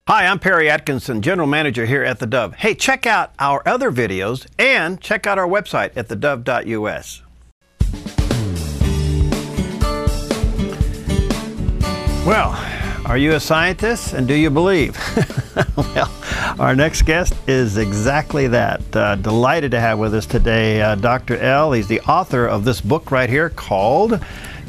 Hi, I'm Perry Atkinson, General Manager here at theDove. Hey, check out our other videos and check out our website at theDove.us. Well, are you a scientist and do you believe? Well, our next guest is exactly that. Delighted to have with us today Dr. L. He's the author of this book right here called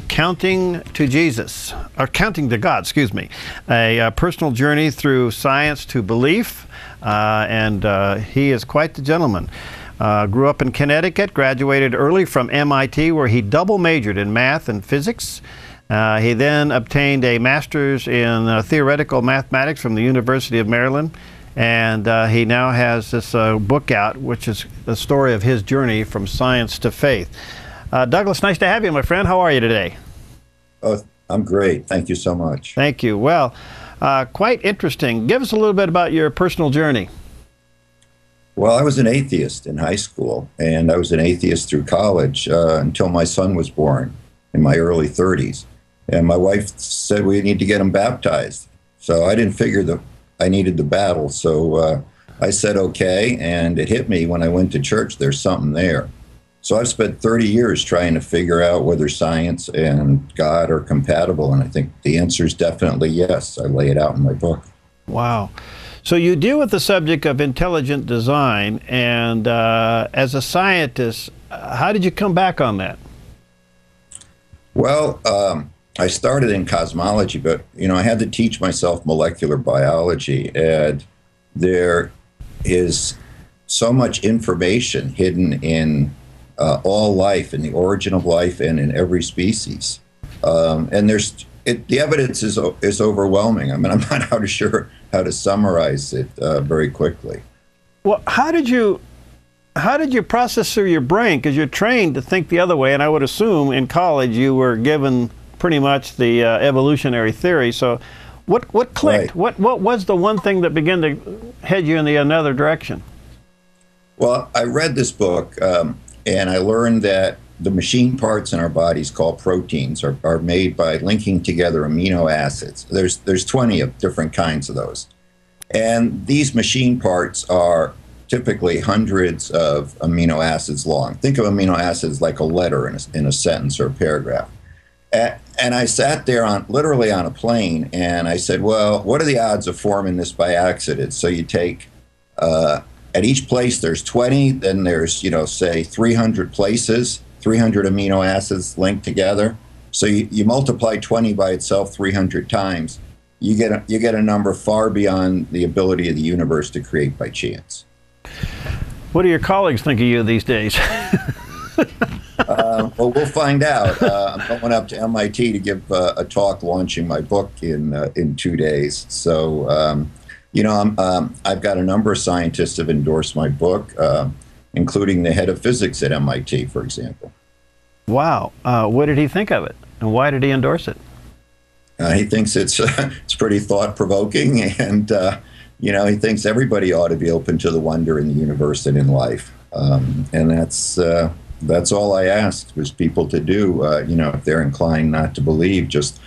Counting to Jesus, or Counting to God, excuse me, a personal journey through science to belief, and he is quite the gentleman. Grew up in Connecticut, graduated early from MIT, where he double majored in math and physics. He then obtained a master's in theoretical mathematics from the University of Maryland, and he now has this book out, which is the story of his journey from science to faith. Douglas, nice to have you, my friend. How are you today? Oh, I'm great. Thank you so much. Thank you. Well, quite interesting. Give us a little bit about your personal journey. Well, I was an atheist in high school, and I was an atheist through college until my son was born in my early 30s. And my wife said we need to get him baptized. So I didn't figure that I needed the battle. So I said, okay. And it hit me when I went to church, there's something there. So I've spent 30 years trying to figure out whether science and God are compatible, and I think the answer is definitely yes. I lay it out in my book. Wow. So you deal with the subject of intelligent design, and as a scientist, how did you come back on that? Well, I started in cosmology, but I had to teach myself molecular biology, and there is so much information hidden in all life, in the origin of life, and in every species. And the evidence is overwhelming. I mean, I'm not sure how to summarize it very quickly. Well, how did you process through your brain? Because you're trained to think the other way, and I would assume in college you were given pretty much the evolutionary theory. So, what clicked? Right. What was the one thing that began to head you in the another direction? Well, I read this book. And I learned that the machine parts in our bodies called proteins are made by linking together amino acids. There's 20 of different kinds of those. And these machine parts are typically hundreds of amino acids long. Think of amino acids like a letter in a sentence or a paragraph. And I sat there literally on a plane, and I said, well, what are the odds of forming this by accident? So you take at each place there's 20, then there's, say 300 places, 300 amino acids linked together. So you multiply 20 by itself 300 times, you get a number far beyond the ability of the universe to create by chance. What do your colleagues think of you these days? Well, we'll find out. I'm going up to MIT to give a talk launching my book in 2 days. So, I've got a number of scientists have endorsed my book, including the head of physics at MIT, for example. Wow. What did he think of it, and why did he endorse it? He thinks it's pretty thought-provoking, and he thinks everybody ought to be open to the wonder in the universe and in life. And that's all I ask is people to do. If they're inclined not to believe, just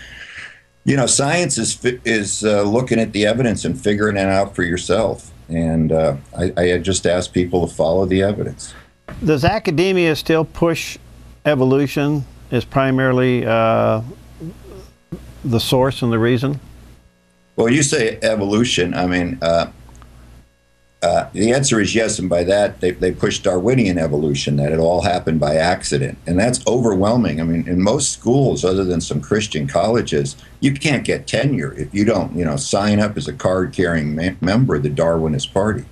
science is looking at the evidence and figuring it out for yourself. And I just ask people to follow the evidence. Does academia still push evolution as primarily the source and the reason? Well, you say evolution. I mean, the answer is yes, and by that they push Darwinian evolution, that it all happened by accident, and that's overwhelming. I mean, in most schools, other than some Christian colleges, you can't get tenure if you don't, sign up as a card-carrying member of the Darwinist Party.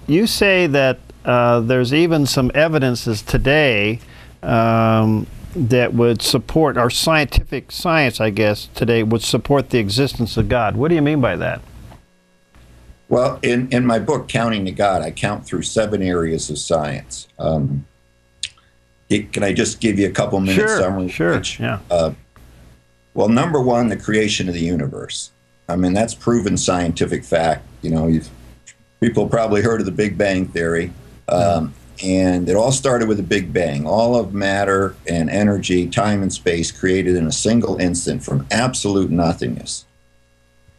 You say that there's even some evidences today that would support, or science, I guess, today would support the existence of God. What do you mean by that? Well, in my book, Counting to God, I count through 7 areas of science. Can I just give you a couple minutes summary? Sure, yeah. Well, number 1, the creation of the universe. I mean, that's proven scientific fact. People probably heard of the Big Bang Theory. And it all started with a big bang. All of matter and energy, time and space created in a single instant from absolute nothingness.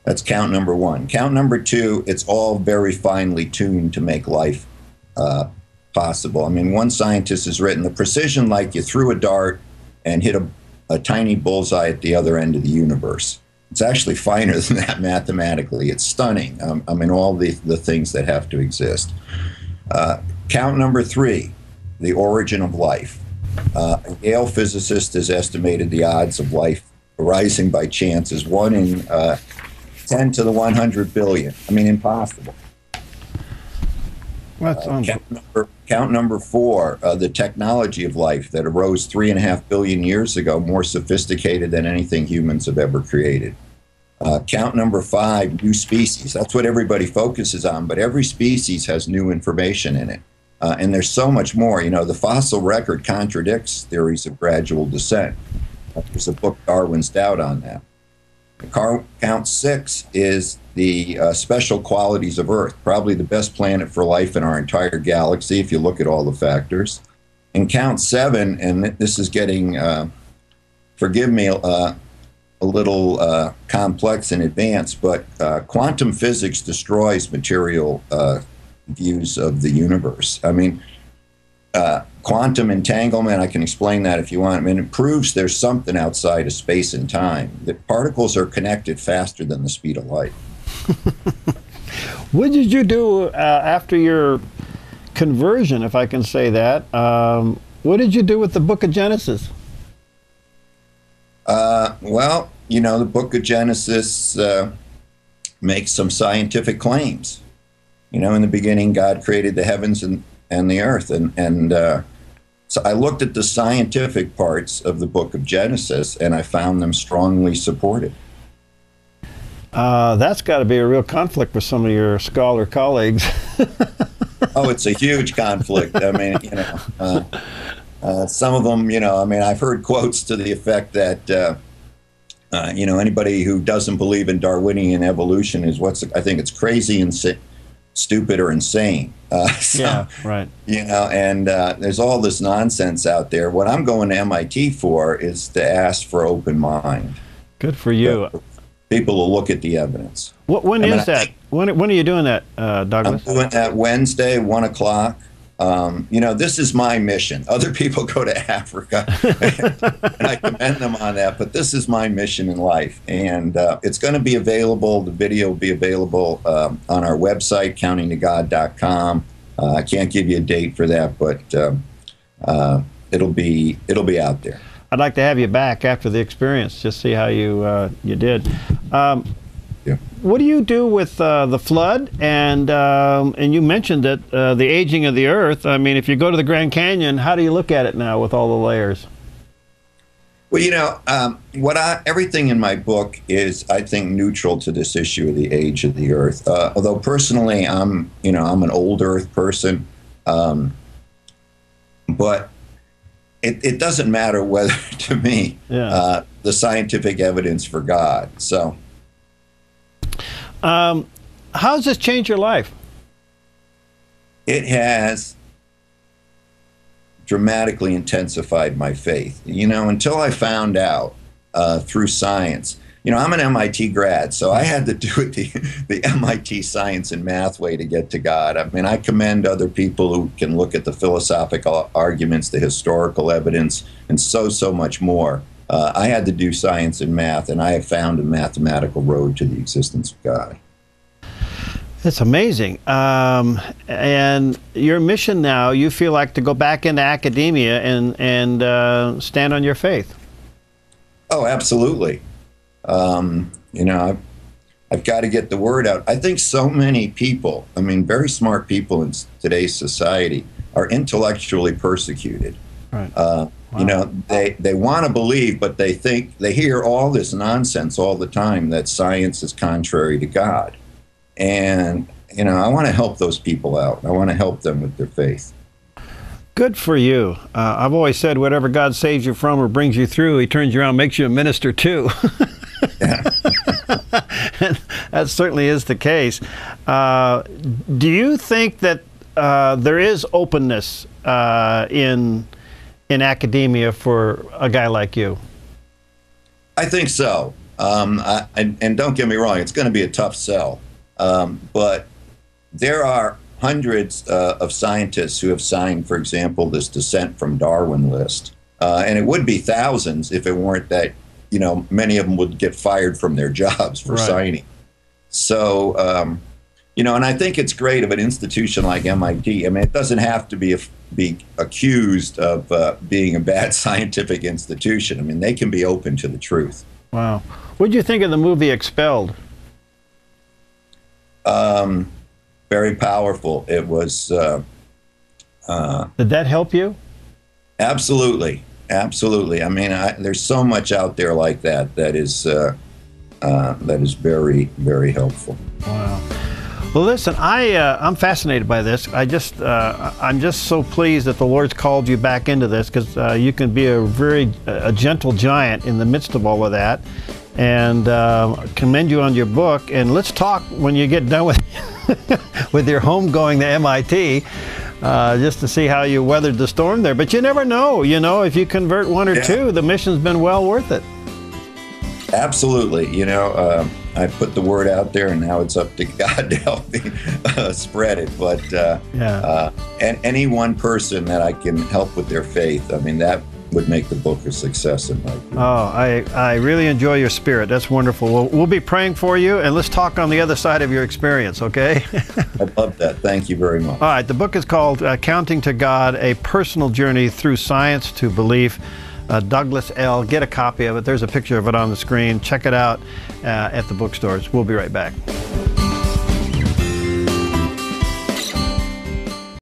That's count number one. Count number two, it's all very finely tuned to make life possible. I mean, one scientist has written, the precision like you threw a dart and hit a tiny bullseye at the other end of the universe. It's actually finer than that mathematically. It's stunning. I mean, all the things that have to exist. Count number three, the origin of life. A Yale physicist has estimated the odds of life arising by chance as 1 in 10 to the 100 billion. I mean, impossible. Count number four, the technology of life that arose 3.5 billion years ago, more sophisticated than anything humans have ever created. Count number five, new species. That's what everybody focuses on, but every species has new information in it. And there's so much more. You know, the fossil record contradicts theories of gradual descent. There's a book, Darwin's Doubt, on that. Count six is the special qualities of Earth, probably the best planet for life in our entire galaxy, if you look at all the factors. And count seven, and this is getting, forgive me, a little complex in advance, but quantum physics destroys material views of the universe. I mean, quantum entanglement, I can explain that if you want. I mean, it proves there's something outside of space and time, that particles are connected faster than the speed of light. What did you do after your conversion, if I can say that? What did you do with the book of Genesis? Well, you know, the book of Genesis makes some scientific claims. You know, in the beginning, God created the heavens and the earth. And so I looked at the scientific parts of the book of Genesis, and I found them strongly supported. That's got to be a real conflict with some of your scholar colleagues. Oh, it's a huge conflict. I mean, you know, some of them, you know, I mean, I've heard quotes to the effect that, you know, anybody who doesn't believe in Darwinian evolution is I think it's crazy and stupid or insane. So, yeah, right. You know, and there's all this nonsense out there. What I'm going to MIT for is to ask for open mind. Good for you. People will look at the evidence. When is that? When are you doing that, Douglas? I'm doing that Wednesday, 1 o'clock. You know, this is my mission. Other people go to Africa, and I commend them on that, but this is my mission in life. And it's going to be available, the video will be available on our website, countingtogod.com. I can't give you a date for that, but it'll be out there. I'd like to have you back after the experience, just see how you did. Yeah. What do you do with the flood? And you mentioned it, the aging of the Earth. I mean, if you go to the Grand Canyon, how do you look at it now with all the layers? Well, you know, everything in my book is, I think, neutral to this issue of the age of the Earth. Although personally, I'm an old Earth person, but it doesn't matter whether, to me, the scientific evidence for God. So. How has this changed your life? It has dramatically intensified my faith. You know, until I found out through science, you know, I'm an MIT grad, so I had to do it the MIT science and math way to get to God. I mean, I commend other people who can look at the philosophical arguments, the historical evidence, and so much more. I had to do science and math, and I have found a mathematical road to the existence of God. It's amazing. And your mission now, you feel like to go back into academia and stand on your faith. Oh, absolutely. You know, I've got to get the word out. I think so many people, I mean, very smart people in today's society are intellectually persecuted. Right. Wow. You know, they want to believe, but they hear all this nonsense all the time that science is contrary to God. And, you know, I want to help those people out. I want to help them with their faith. Good for you. I've always said whatever God saves you from or brings you through, he turns you around and makes you a minister too. Yeah. That certainly is the case. Do you think that there is openness in academia for a guy like you. I think so. And don't get me wrong, it's going to be a tough sell. But there are hundreds of scientists who have signed, for example, this Descent from Darwin list. And it would be thousands if it weren't that, you know, many of them would get fired from their jobs for signing. So, you know, and I think it's great of an institution like MIT. I mean, it doesn't have to be accused of being a bad scientific institution. I mean, they can be open to the truth. Wow. What did you think of the movie Expelled? Very powerful. It was. Did that help you? Absolutely. Absolutely. I mean, there's so much out there like that that is very, very helpful. Wow. Well, listen, I'm fascinated by this. I'm just so pleased that the Lord's called you back into this, because you can be a gentle giant in the midst of all of that, and commend you on your book. And let's talk when you get done with with your home going to MIT, just to see how you weathered the storm there. But you never know. You know, if you convert one or two, the mission's been well worth it. Absolutely. You know, I put the word out there, and now it's up to God to help me spread it. But and any one person that I can help with their faith, I mean, that would make the book a success in my view. Oh, I really enjoy your spirit. That's wonderful. Well, we'll be praying for you, and let's talk on the other side of your experience, okay? I'd love that. Thank you very much. All right. The book is called Counting to God, A Personal Journey Through Science to Belief. Douglas L. Get a copy of it. There's a picture of it on the screen. Check it out at the bookstores. We'll be right back.